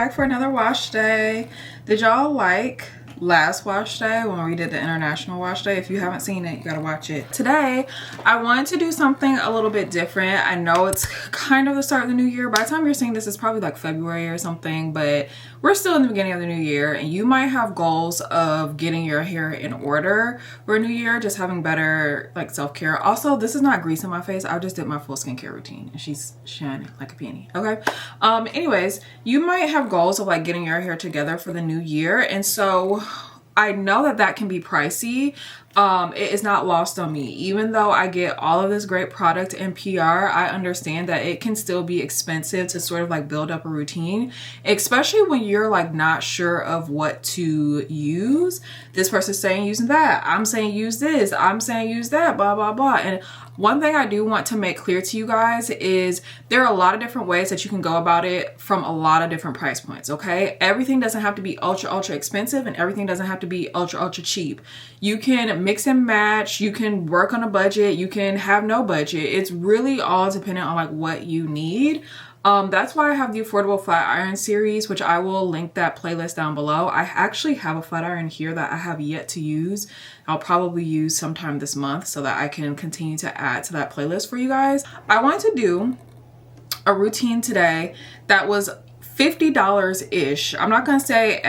back for another wash day. Did y'all like last wash day when we did the international wash day? If you haven't seen it, you gotta watch it. Today I wanted to do something a little bit different. I know it's kind of the start of the new year. By the time you're seeing this, it's probably like February or something, but we're still in the beginning of the new year, and you might have goals of getting your hair in order for a new year, just having better like self-care. Also, this is not grease in my face. I just did my full skincare routine and she's shining like a penny. Okay. Anyways, you might have goals of like getting your hair together for the new year, and so I know that that can be pricey. It is not lost on me. Even though I get all of this great product and PR, I understand that it can still be expensive to sort of like build up a routine, especially when you're like not sure of what to use. This person's saying using that. I'm saying use this. I'm saying use that, blah, blah, blah. And one thing I do want to make clear to you guys is there are a lot of different ways that you can go about it from a lot of different price points, okay? Everything doesn't have to be ultra expensive, and everything doesn't have to be ultra cheap. You can mix and match, you can work on a budget, you can have no budget. It's really all dependent on like what you need. That's why I have the affordable flat iron series, which I will link that playlist down below. I actually have a flat iron here that I have yet to use. I'll probably use sometime this month so that I can continue to add to that playlist for you guys. I wanted to do a routine today that was $50-ish. I'm not gonna say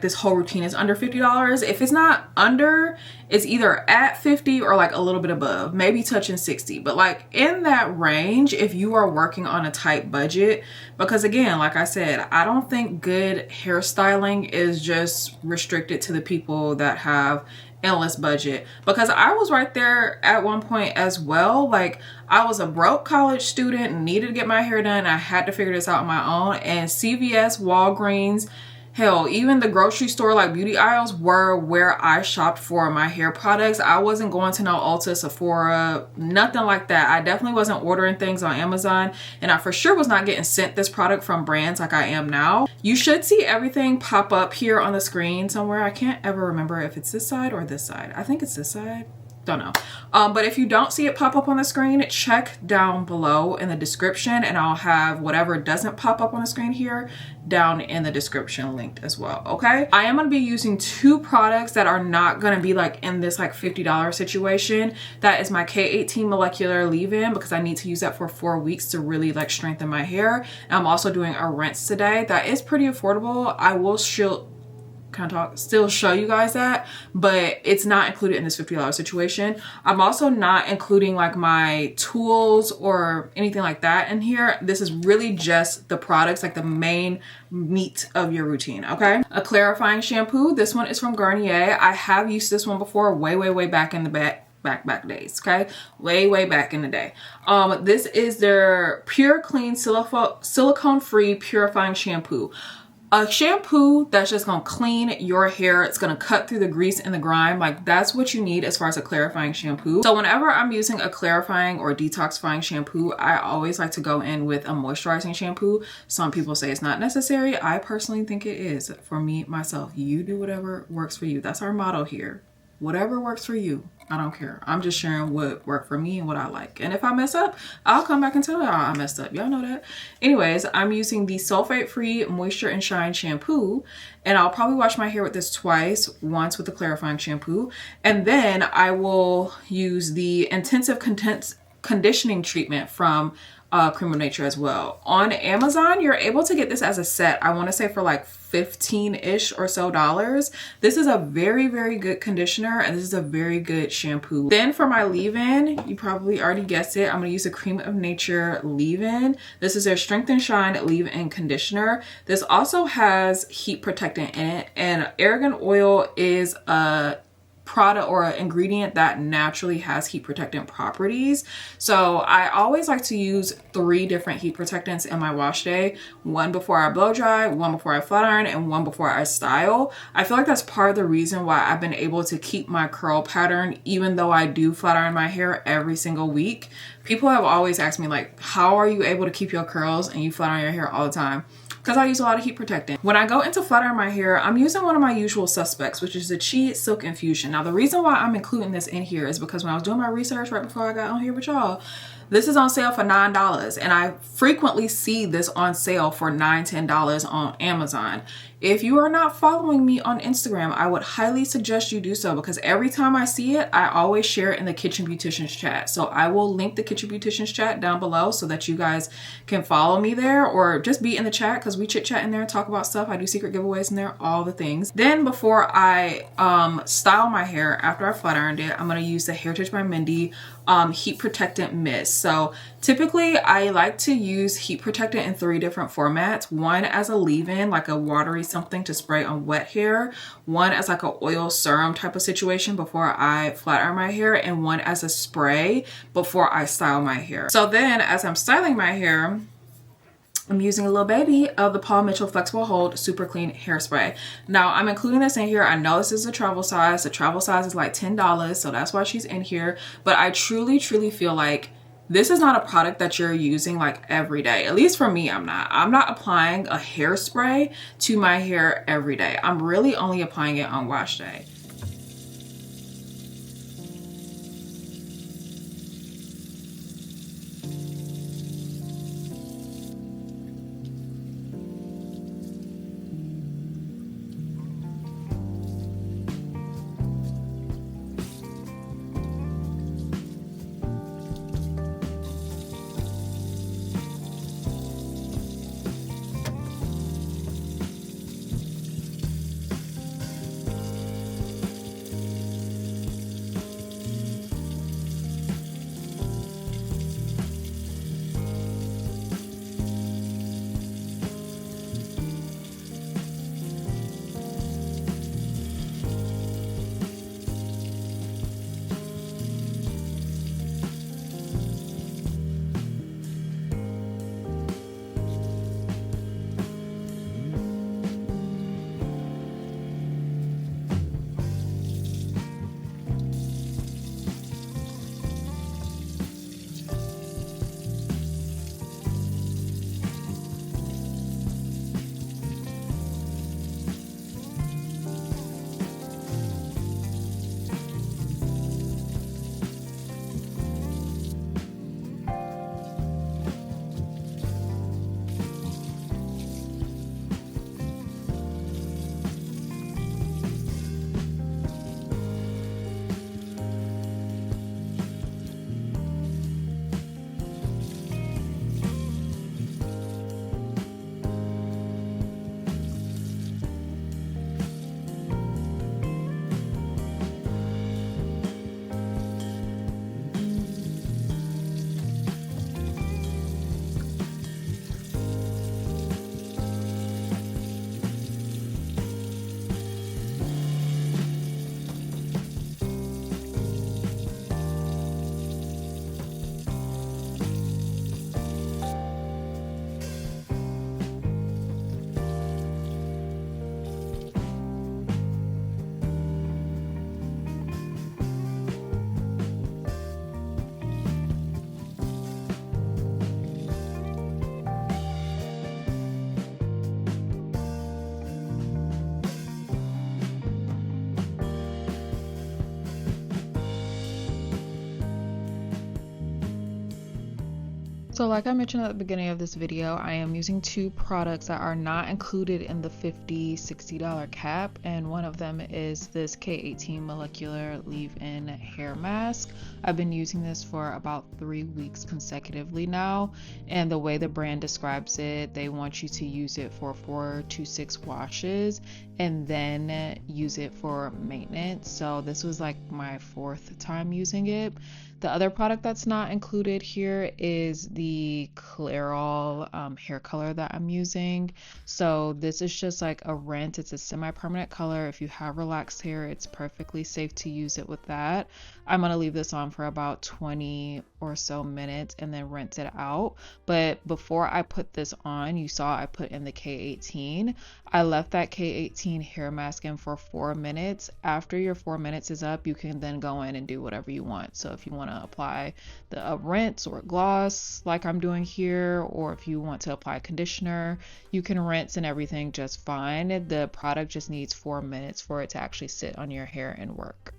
this whole routine is under $50. If it's not under, it's either at 50 or like a little bit above, maybe touching 60, but like in that range if you are working on a tight budget. Because again, like I said, I don't think good hairstyling is just restricted to the people that have endless budget, because I was right there at one point as well. Like, I was a broke college student and needed to get my hair done. I had to figure this out on my own, and CVS, Walgreens, hell, even the grocery store, like beauty aisles, were where I shopped for my hair products. I wasn't going to no Ulta, Sephora, nothing like that. I definitely wasn't ordering things on Amazon, and I for sure was not getting sent this product from brands like I am now. You should see everything pop up here on the screen somewhere. I can't ever remember if it's this side or this side. I think it's this side. Don't know. But if you don't see it pop up on the screen, check down below in the description, and I'll have whatever doesn't pop up on the screen here down in the description linked as well. Okay, I am going to be using two products that are not going to be like in this like $50 situation. That is my K18 molecular leave-in, because I need to use that for 4 weeks to really like strengthen my hair. And I'm also doing a rinse today that is pretty affordable. I will still show you guys that, but it's not included in this $50 situation. I'm also not including like my tools or anything like that in here. This is really just the products, like the main meat of your routine. Okay, a clarifying shampoo. This one is from Garnier. I have used this one before, way back in the back days. Okay, way back in the day. This is their Pure Clean silicone free purifying shampoo. A shampoo that's just gonna clean your hair. It's gonna cut through the grease and the grime. Like, that's what you need as far as a clarifying shampoo. So whenever I'm using a clarifying or detoxifying shampoo, I always like to go in with a moisturizing shampoo. Some people say it's not necessary. I personally think it is. For me, myself, you do whatever works for you. That's our motto here. Whatever works for you. I don't care. I'm just sharing what worked for me and what I like. And if I mess up, I'll come back and tell y'all I messed up. Y'all know that. Anyways, I'm using the sulfate-free Moisture and Shine shampoo, and I'll probably wash my hair with this twice, once with the clarifying shampoo, and then I will use the intensive conditioning treatment from Cream of Nature as well. On Amazon, you're able to get this as a set. I want to say for like 15-ish or so dollars. This is a very good conditioner, and this is a very good shampoo. Then for my leave-in, you probably already guessed it, I'm going to use a Cream of Nature leave-in. This is their Strength and Shine leave-in conditioner. This also has heat protectant in it, and argan oil is a product or an ingredient that naturally has heat protectant properties. So I always like to use 3 different heat protectants in my wash day. One before I blow dry, one before I flat iron, and one before I style. I feel like that's part of the reason why I've been able to keep my curl pattern, even though I do flat iron my hair every single week. People have always asked me, like, how are you able to keep your curls and you flat iron your hair all the time? Because I use a lot of heat protectant. When I go into flat iron my hair, I'm using one of my usual suspects, which is the Chi Silk Infusion. Now, the reason why I'm including this in here is because when I was doing my research right before I got on here with y'all, This is on sale for $9, and I frequently see this on sale for $9, $10 on Amazon. If you are not following me on Instagram, I would highly suggest you do so, because every time I see it, I always share it in the Kitchen Beauticians chat. So I will link the Kitchen Beauticians chat down below so that you guys can follow me there, or just be in the chat, because we chit chat in there and talk about stuff. I do secret giveaways in there, all the things. Then before I style my hair, after I flat ironed it, I'm going to use the Heritage by Mindy heat protectant mist. So typically I like to use heat protectant in 3 different formats. One as a leave-in, like a watery something to spray on wet hair. One as like a oil serum type of situation before I flat iron my hair, and one as a spray before I style my hair. So then as I'm styling my hair, I'm using a little baby of the Paul Mitchell Flexible Hold Super Clean Hairspray. Now I'm including this in here. I know this is a travel size. The travel size is like $10, so that's why she's in here. But I truly feel like this is not a product that you're using like every day. At least for me, I'm not applying a hairspray to my hair every day. I'm really only applying it on wash day. So like I mentioned at the beginning of this video, I am using 2 products that are not included in the $50-$60 cap, and one of them is this K18 molecular leave-in hair mask. I've been using this for about 3 weeks consecutively now, and the way the brand describes it, they want you to use it for 4 to 6 washes and then use it for maintenance. So this was like my 4th time using it. The other product that's not included here is the Clairol hair color that I'm using. So this is just like a rinse. It's a semi-permanent color. If you have relaxed hair, it's perfectly safe to use it with that. I'm going to leave this on for about 20 or so minutes and then rinse it out. But before I put this on, you saw I put in the K18. I left that K18 hair mask in for 4 minutes. After your 4 minutes is up, you can then go in and do whatever you want. So if you want to apply a rinse or a gloss like I'm doing here, or if you want to apply conditioner, you can rinse and everything just fine. The product just needs 4 minutes for it to actually sit on your hair and work.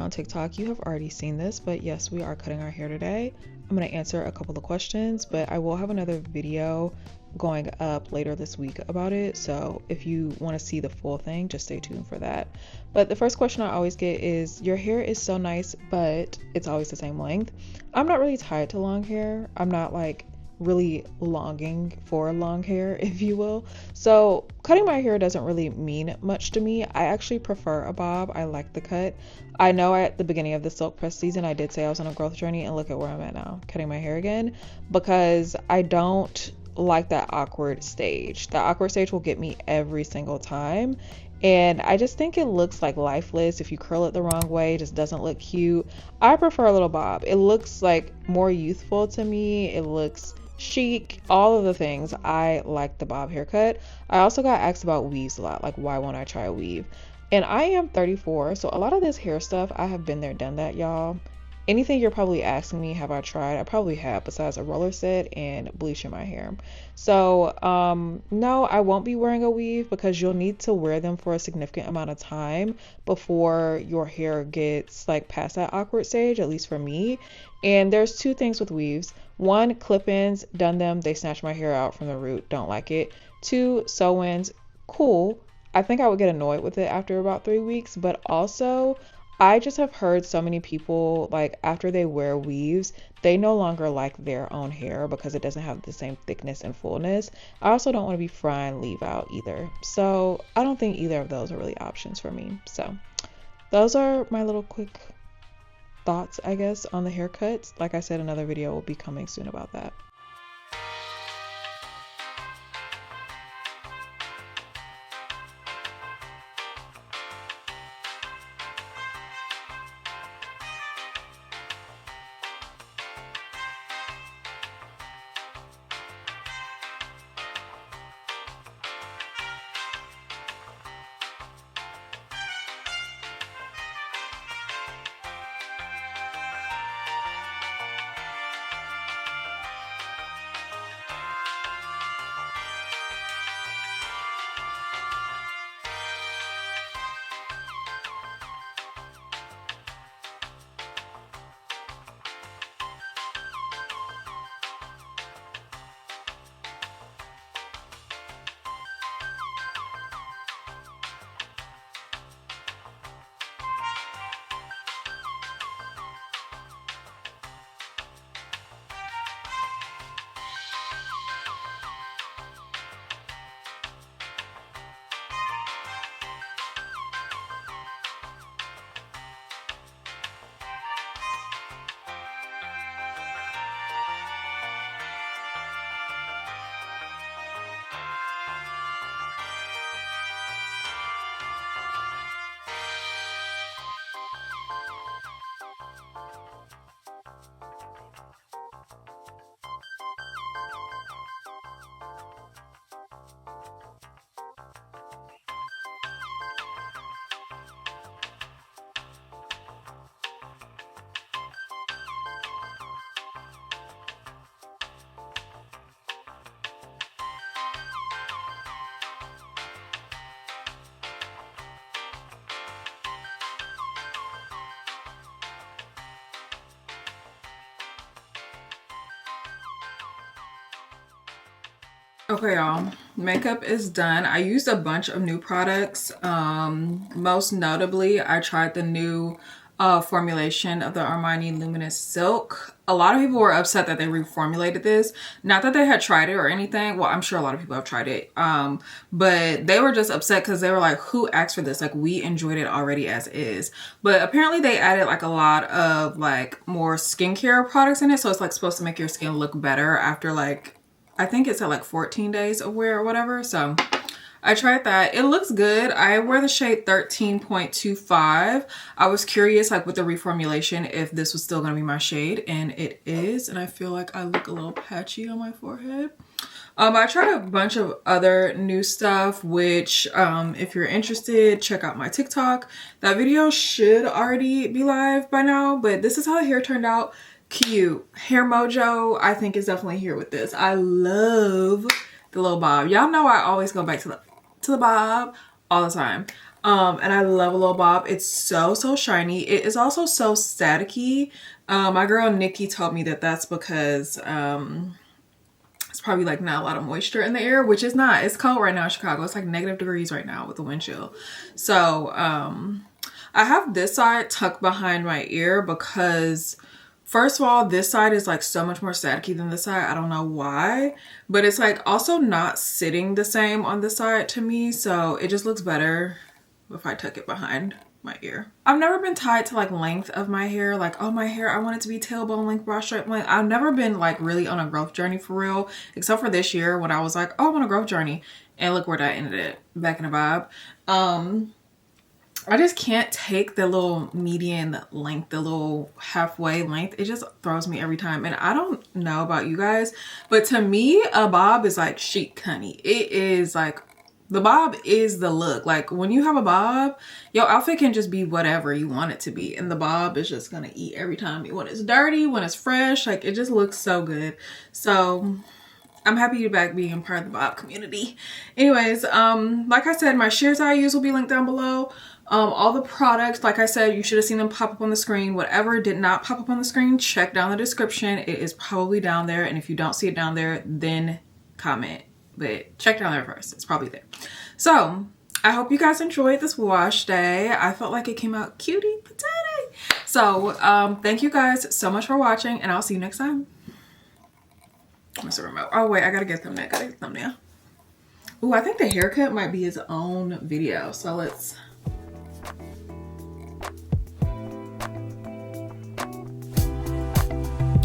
on TikTok, you have already seen this, but yes, we are cutting our hair today. I'm going to answer a couple of questions, but I will have another video going up later this week about it. So if you want to see the full thing, just stay tuned for that. But the first question I always get is, your hair is so nice, but it's always the same length. I'm not really tied to long hair. I'm not like really longing for long hair, if you will. So cutting my hair doesn't really mean much to me. I actually prefer a bob. I like the cut. I know at the beginning of the silk press season I did say I was on a growth journey, and look at where I'm at now, cutting my hair again, because I don't like that awkward stage. The awkward stage will get me every single time, and I just think it looks like lifeless. If you curl it the wrong way, it just doesn't look cute. I prefer a little bob. It looks like more youthful to me. It looks chic, all of the things. I like the bob haircut. I also got asked about weaves a lot, like why won't I try a weave? And I am 34, so a lot of this hair stuff, I have been there, done that, y'all. Anything you're probably asking me, have I tried? I probably have, besides a roller set and bleaching my hair. So no, I won't be wearing a weave, because you'll need to wear them for a significant amount of time before your hair gets like past that awkward stage, at least for me. And there's two things with weaves. One, clip-ins, done them, they snatch my hair out from the root, don't like it. Two, sew-ins, cool. I think I would get annoyed with it after about 3 weeks, but also I just have heard so many people, like, after they wear weaves, they no longer like their own hair because it doesn't have the same thickness and fullness. I also don't want to be frying leave out either. So I don't think either of those are really options for me. So those are my little quick thoughts, I guess, on the haircuts. Like I said, another video will be coming soon about that. Okay, y'all, makeup is done. I used a bunch of new products. Most notably, I tried the new formulation of the Armani Luminous Silk. A lot of people were upset that they reformulated this. Not that they had tried it or anything. Well, I'm sure a lot of people have tried it. But they were just upset because they were like, who asked for this? Like, we enjoyed it already as is. But apparently they added like a lot of like more skincare products in it. So it's like supposed to make your skin look better after like, I think it's at like 14 days of wear or whatever. So I tried that. It looks good. I wear the shade 13.25. I was curious like with the reformulation if this was still going to be my shade, and it is. And I feel like I look a little patchy on my forehead. I tried a bunch of other new stuff, which if you're interested, check out my TikTok. That video should already be live by now, but this is how the hair turned out. Cute. Hair mojo, I think, is definitely here with this. I love the little bob. Y'all know I always go back to the bob all the time. And I love a little bob. It's so shiny. It is also so staticky. My girl Nikki told me that that's because it's probably like not a lot of moisture in the air, which is not. It's cold right now in Chicago. It's like -degrees right now with the wind chill. So I have this side tucked behind my ear because first of all, this side is like so much more staticky than this side. I don't know why, but it's like also not sitting the same on this side to me. So it just looks better if I tuck it behind my ear. I've never been tied to like length of my hair. Like, oh, my hair, I want it to be tailbone length, broad stripe length. I've never been like really on a growth journey for real, except for this year when I was like, oh, I'm on a growth journey. And look where that ended it, back in a bob. I just can't take the little median length, the little halfway length. It just throws me every time. And I don't know about you guys, but to me, a bob is like chic, honey. It is like, the bob is the look. Like when you have a bob, your outfit can just be whatever you want it to be. And the bob is just gonna eat every time. When it's dirty, when it's fresh, like it just looks so good. So I'm happy to be back being part of the bob community. Anyways, like I said, my shears I use will be linked down below. All the products, like I said, you should have seen them pop up on the screen. Whatever did not pop up on the screen, check down the description. It is probably down there. And if you don't see it down there, then comment. But check down there first. It's probably there. So I hope you guys enjoyed this wash day. I felt like it came out cutie patootie. So thank you guys so much for watching, and I'll see you next time. Where's the remote? Oh wait, I gotta get thumbnail. Gotta get thumbnail. Ooh, I think the haircut might be his own video. So let's.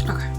Okay.